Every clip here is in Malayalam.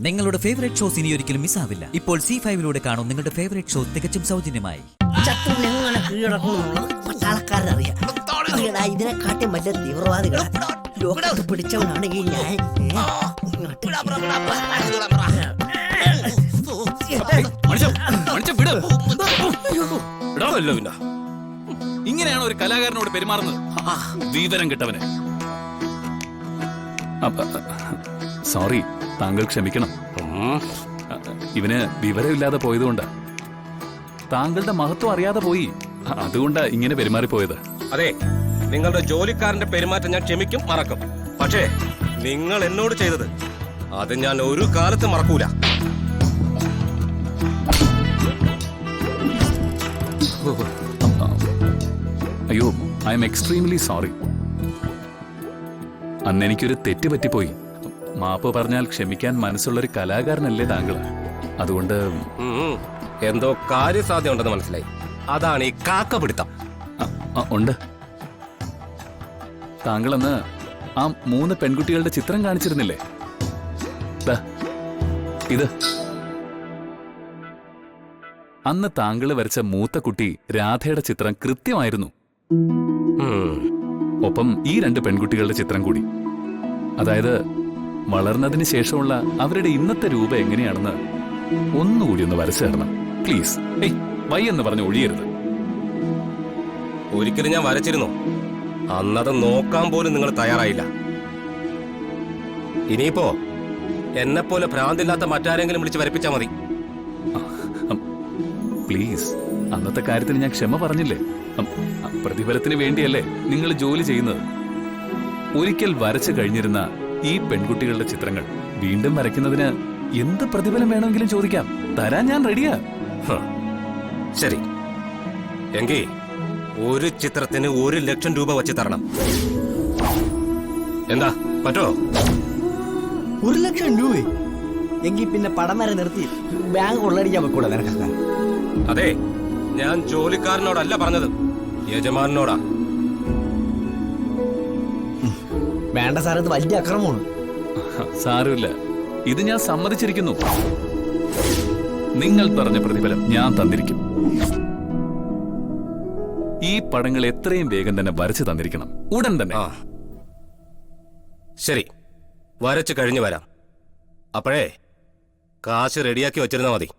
നിങ്ങളുടെ ഫേവറേറ്റ് ഷോസ് ഇനി ഒരിക്കലും മിസ്സാവില്ല. ഇപ്പോൾ C5 കാണും നിങ്ങളുടെ ഫേവറേറ്റ് ഷോ തികച്ചും സൗജന്യമായി. ശത്രുവിനെങ്ങനെ കീഴടക്കണമെന്നുള്ളത് പട്ടാളക്കാരറിയാം. ഇതിനെക്കാട്ടി വലിയ തീവ്രവാദികളെ ലോകത്ത് പിടിച്ചവനാണ് ഈ ഞാൻ. ഇങ്ങനെയാണ് ഒരു കലാകാരനോട് പെരുമാറുന്നത്. വിവരം കിട്ടവന്. സോറി, താങ്കൾ ക്ഷമിക്കണം. ഇവന് വിവരമില്ലാതെ പോയതുകൊണ്ട് താങ്കളുടെ മഹത്വം അറിയാതെ പോയി. അതുകൊണ്ടാ ഇങ്ങനെ പെരുമാറിപ്പോയത്. അതെ, നിങ്ങളുടെ ജോലിക്കാരന്റെ പെരുമാറ്റം ഞാൻ ക്ഷമിക്കും, മറക്കും. പക്ഷേ നിങ്ങൾ എന്നോട് ചെയ്തത് അത് ഞാൻ ഒരു കാലത്ത് മറക്കൂല. അയ്യോ, ഐ എം എക്സ്ട്രീംലി സോറി. അന്ന് എനിക്കൊരു തെറ്റ് പറ്റിപ്പോയി. മാപ്പ് പറഞ്ഞാൽ ക്ഷമിക്കാൻ മനസ്സുള്ളൊരു കലാകാരനല്ലേ താങ്കൾ. അതുകൊണ്ട് എന്തോ കാര്യസാധ്യത ഉണ്ടെന്ന് മനസ്സിലായി. അതാണ് ഈ കാക്ക പിടുത്തം. ഉണ്ട്. താങ്കളന്ന് ആ 3 പെൺകുട്ടികളുടെ ചിത്രം കാണിച്ചിരുന്നില്ലേ? ഇത് അന്ന് താങ്കൾ വരച്ച മൂത്ത കുട്ടി രാധയുടെ ചിത്രം കൃത്യമായിരുന്നു. ഒപ്പം ഈ 2 പെൺകുട്ടികളുടെ ചിത്രം കൂടി. അതായത് വളർന്നതിന് ശേഷമുള്ള അവരുടെ ഇന്നത്തെ രൂപം എങ്ങനെയാണെന്ന് ഒന്നുകൂടി ഒന്ന് വരച്ചു തരണം പ്ലീസ്. വൈ എന്ന് പറഞ്ഞ് ഒഴിയരുത്. ഒരിക്കലും ഞാൻ വരച്ചിരുന്നു. അന്നത് നോക്കാൻ പോലും നിങ്ങൾ തയ്യാറായില്ല. ഇനിയിപ്പോ എന്നെപ്പോലെ ഭ്രാന്തില്ലാത്ത മറ്റാരെങ്കിലും വിളിച്ച് വരപ്പിച്ചാൽ മതി. പ്ലീസ്, അന്നത്തെ കാര്യത്തിന് ഞാൻ ക്ഷമ പറഞ്ഞില്ലേ? പ്രതിഫലത്തിന് വേണ്ടിയല്ലേ നിങ്ങൾ ജോലി ചെയ്യുന്നത്? ഒരിക്കൽ വരച്ചു കഴിഞ്ഞിരുന്ന ഈ പെൺകുട്ടികളുടെ ചിത്രങ്ങൾ വീണ്ടും വരയ്ക്കുന്നതിന് എന്ത് പ്രതിഫലം വേണമെങ്കിലും ചോദിക്കാം. തരാൻ ഞാൻ റെഡിയാ. ശരി, എങ്കിൽ ഒരു ചിത്രത്തിന് 1 ലക്ഷം രൂപ വച്ച് തരണം. എന്താ, പറ്റോ? 1 ലക്ഷം രൂപ എങ്കിൽ പിന്നെ പടം വരെ നിർത്തി ബാങ്ക് കൊള്ളടിക്കാൻ വെക്കൂടാ നിനക്കൊക്കെ? അതെ, ഞാൻ ജോലിക്കാരനോടല്ല പറഞ്ഞത്, യജമാനോടാ. വേണ്ട സാർ, ഇത് വലിയ അക്രമമാണ്. സാരമില്ല, ഇത് ഞാൻ സമ്മതിച്ചിരിക്കുന്നു. നിങ്ങൾ പറഞ്ഞ പ്രതിഫലം ഞാൻ തന്നിരിക്കും. ഈ പടങ്ങൾ എത്രയും വേഗം തന്നെ വരച്ചു തന്നിരിക്കണം, ഉടൻ തന്നെ. ശരി, വരച്ചു കഴിഞ്ഞു വരാം. അപ്പോഴേ കാശ് റെഡിയാക്കി വെച്ചിരുന്നാ മതി.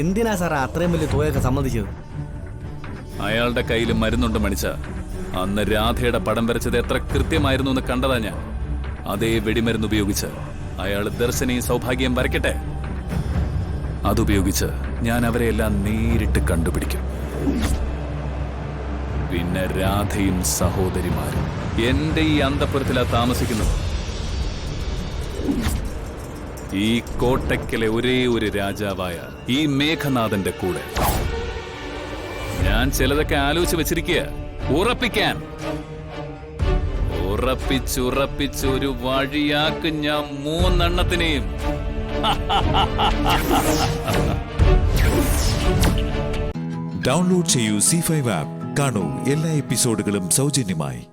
എന്തിനാ സാർ അത്രയും വലിയ തുകയൊക്കെ സമ്മതിച്ചത്? അയാളുടെ കയ്യിൽ മരുന്നുണ്ട് മണിച്ച. അന്ന് രാധയുടെ പടം വരച്ചത് എത്ര കൃത്യമായിരുന്നു എന്ന് കണ്ടതാ ഞാൻ. അതേ വെടിമരുന്ന് ഉപയോഗിച്ച് അയാൾ ദർശനയും സൗഭാഗ്യം വരയ്ക്കട്ടെ. അതുപയോഗിച്ച് ഞാൻ അവരെയെല്ലാം നേരിട്ട് കണ്ടുപിടിക്കും. പിന്നെ രാധയും സഹോദരിമാരും എന്റെ ഈ അന്തപുരത്തിലാ താമസിക്കുന്നത്. ഈ കോട്ടയ്ക്കലെ ഒരേ ഒരു രാജാവായ ഈ മേഘനാഥന്റെ കൂടെ ഞാൻ ചിലതൊക്കെ ആലോചിച്ച് വെച്ചിരിക്കുക. ഉറപ്പിക്കാൻ ഉറപ്പിച്ചൊരു വഴിയാക്ക് ഞാൻ 3 എണ്ണത്തിനെയും. ഡൗൺലോഡ് ചെയ്യൂ C5 ആപ്പ്. കാണൂ എല്ലാ എപ്പിസോഡുകളും സൗജന്യമായി.